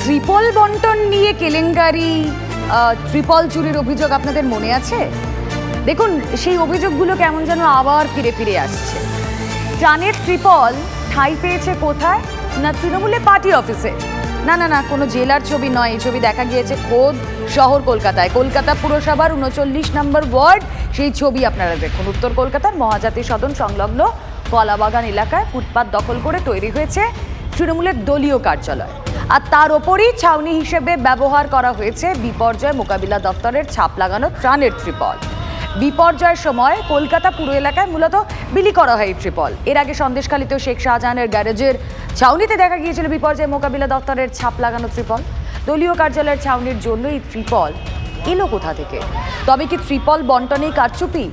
ত্রিপল বন্টন নিয়ে কেলেঙ্কারি, ত্রিপল চুরির অভিযোগ আপনাদের মনে আছে? দেখুন, সেই অভিযোগগুলো কেমন যেন আবার ফিরে ফিরে আসছে। ত্রাণের ত্রিপল ঠাঁই পেয়েছে কোথায়? না তৃণমূলের পার্টি অফিসে। না না না, কোনো জেলার ছবি নয়, এই ছবি দেখা গিয়েছে খোদ শহর কলকাতায়, কলকাতা পুরসভার 39 নম্বর ওয়ার্ড। সেই ছবি আপনারা দেখুন। উত্তর কলকাতার মহাজাতি সদন সংলগ্ন কলাবাগান এলাকায় ফুটপাত দখল করে তৈরি হয়েছে তৃণমূলের দলীয় কার্যালয়, আর তার ওপরই ছাউনি হিসেবে ব্যবহার করা হয়েছে বিপর্যয় মোকাবিলা দপ্তরের ছাপ লাগানো ত্রাণের ত্রিপল। বিপর্যয়ের সময় কলকাতা পুরো এলাকায় মূলত বিলি করা হয় এই ত্রিপল। এর আগে সন্দেশখালীতেও শেখ শাহজাহানের গ্যারেজের ছাউনিতে দেখা গিয়েছিল বিপর্যয় মোকাবিলা দপ্তরের ছাপ লাগানো ত্রিপল। দলীয় কার্যালয়ের ছাউনির জন্য এই ত্রিপল এলো কোথা থেকে? তবে কি ত্রিপল বন্টনেই কারচুপি?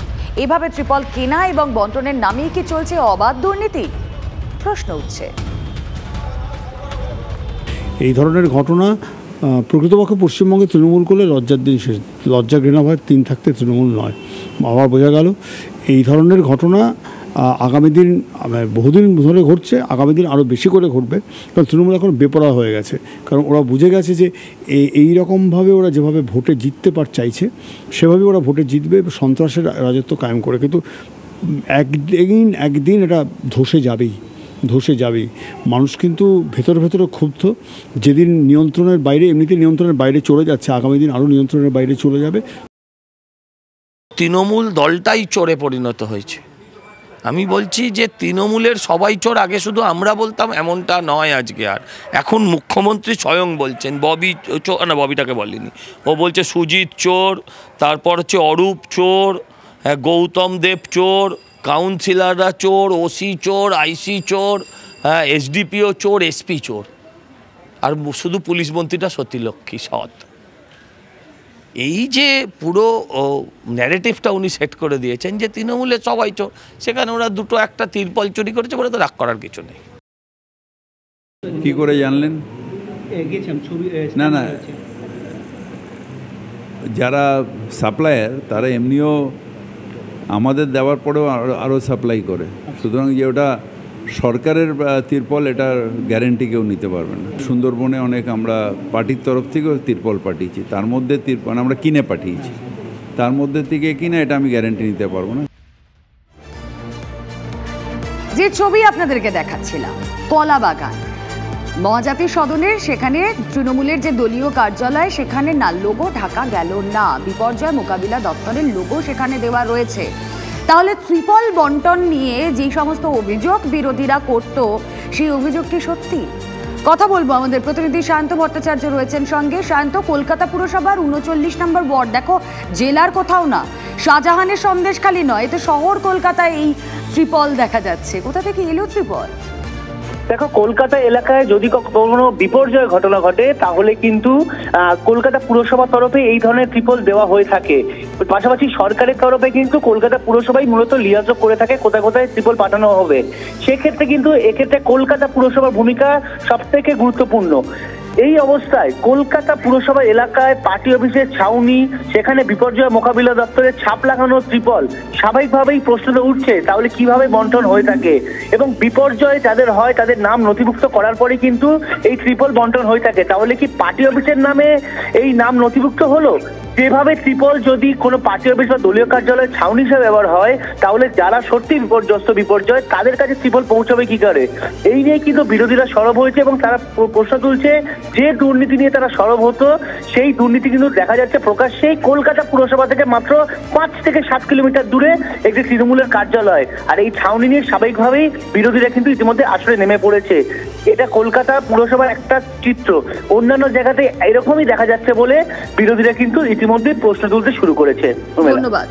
এভাবে ত্রিপল কেনা এবং বন্টনের নামেই কি চলছে অবাধ দুর্নীতি? প্রশ্ন উঠছে। এই ধরনের ঘটনা প্রকৃতপক্ষে পশ্চিমবঙ্গে তৃণমূল করলে লজ্জার দিন শেষ। লজ্জা ঘৃণা ভয় তিন থাকতে তৃণমূল নয়। আবার বোঝা গেল এই ধরনের ঘটনা আগামী দিন বহুদিন ধরে ঘটছে, আগামী দিন আরও বেশি করে ঘটবে। কারণ তৃণমূল এখন বেপরোয়া হয়ে গেছে, কারণ ওরা বুঝে গেছে যে এই রকমভাবে ওরা যেভাবে ভোটে জিততে চাইছে সেভাবে ওরা ভোটে জিতবে, সন্ত্রাসের রাজত্ব কায়েম করে। কিন্তু একদিন এটা ধসে যাবেই। মানুষ কিন্তু ভেতরে ক্ষুব্ধ। যেদিন নিয়ন্ত্রণের বাইরে, এমনিতে নিয়ন্ত্রণের বাইরে চলে যাচ্ছে, আগামী দিন আরও নিয়ন্ত্রণের বাইরে চলে যাবে। তৃণমূল দলটাই চোরে পরিণত হয়েছে। আমি বলছি যে তৃণমূলের সবাই চোর। আগে শুধু আমরা বলতাম, এমনটা নয় আজকে আর। এখন মুখ্যমন্ত্রী স্বয়ং বলছেন, ববিটাকে বলেনি, ও বলছে সুজিত চোর, তারপর হচ্ছে অরূপ চোর, গৌতম দেব চোর, কাউন্সিলররা চোর, ওসি চোর, আইসি চোর, এসডিপিও চোর, এসপি চোর, আর শুধু পুলিশ মন্ত্রীটা সতীলক্ষ্মী সৎ। এই যে পুরো ন্যারেটিভটা উনি সেট করে দিয়েছেন যে তৃণমূলের সবাই চোর, সেখানে ওরা দুটো একটা তিরপল চুরি করেছে বলে তো রাগ করার কিছু নেই। কি করে জানলেন? না, যারা সাপ্লায়ার তারা এমনিও আমাদের দেওয়ার পরেও আরও সাপ্লাই করে। সুতরাং যে ওটা সরকারের তিরপল, এটার গ্যারেন্টি কেউ নিতে পারবে না। সুন্দরবনে অনেক আমরা পার্টির তরফ থেকেও তিরপল পাঠিয়েছি, তার মধ্যে তিরপল আমরা কিনে পাঠিয়েছি, তার মধ্যে থেকে কিনে এটা আমি গ্যারেন্টি নিতে পারবো না। যে ছবি আপনাদেরকে দেখাচ্ছিলাম কলাবাগান মহাজাতি সদনের, সেখানে তৃণমূলের যে দলীয় কার্যালয়, সেখানে না লোগো ঢাকা গেল না, বিপর্যয় মোকাবিলা দপ্তরের লোগো সেখানে দেওয়া রয়েছে। তাহলে ত্রিপল বন্টন নিয়ে যে সমস্ত অভিযোগ বিরোধীরা করত, সেই অভিযোগ কি সত্যি? কথা বলবো, আমাদের প্রতিনিধি সায়ন্ত ভট্টাচার্য রয়েছেন সঙ্গে। সায়ন্ত, কলকাতা পুরসভার 39 নম্বর ওয়ার্ড, দেখো জেলার কোথাও না, শাহজাহানের সন্দেশখালী নয়, এতে শহর কলকাতায় এই ত্রিপল দেখা যাচ্ছে। কোথা থেকে এলো ত্রিপল? দেখো, কলকাতা এলাকায় যদি কোনো বিপর্যয় ঘটনা ঘটে তাহলে কিন্তু কলকাতা পুরসভার তরফে এই ধরনের ত্রিপল দেওয়া হয়ে থাকে। পাশাপাশি সরকারের তরফে কিন্তু কলকাতা পুরসভাই মূলত লিয়াজোগ করে থাকে কোথায় কোথায় ত্রিপল পাঠানো হবে। সেক্ষেত্রে কিন্তু এক্ষেত্রে কলকাতা পুরসভার ভূমিকা সব থেকে গুরুত্বপূর্ণ। এই অবস্থায় কলকাতা পুরসভা এলাকায় পার্টি অফিসের ছাউনি, সেখানে বিপর্যয় মোকাবিলা দপ্তরের ছাপ লাগানো ত্রিপল, স্বাভাবিকভাবেই প্রশ্ন উঠছে তাহলে কিভাবে বন্টন হয়ে থাকে, এবং বিপর্যয় যাদের হয় তাদের নাম নথিভুক্ত করার পরে কিন্তু এই ত্রিপল বন্টন হয়ে থাকে। তাহলে কি পার্টি অফিসের নামে এই নাম নথিভুক্ত হলো? যেভাবে ত্রিপল যদি কোনো পার্টি অফিস বা দলীয় কার্যালয়ের ছাউনি হিসেবে ব্যবহার হয়, তাহলে যারা সত্যি বিপর্যয় তাদের কাছে ত্রিপল পৌঁছাবে কি করে? এই নিয়ে কিন্তু বিরোধীরা সরব হয়েছে এবং তারা প্রশ্ন তুলছে যে দুর্নীতি নিয়ে তারা সরব হতো, সেই দুর্নীতি কিন্তু দেখা যাচ্ছে প্রকাশ্যেই কলকাতা পুরসভা থেকে মাত্র 5 থেকে 7 কিলোমিটার দূরে একটি তৃণমূলের কার্যালয়। আর এই ছাউনি নিয়ে স্বাভাবিকভাবেই বিরোধীরা কিন্তু ইতিমধ্যে আসলে নেমে পড়েছে। এটা কলকাতা পুরসভার একটা চিত্র, অন্যান্য জায়গাতে এরকমই দেখা যাচ্ছে বলে বিরোধীরা কিন্তু ইতিমধ্যে প্রশ্ন তুলতে শুরু করেছে। ধন্যবাদ।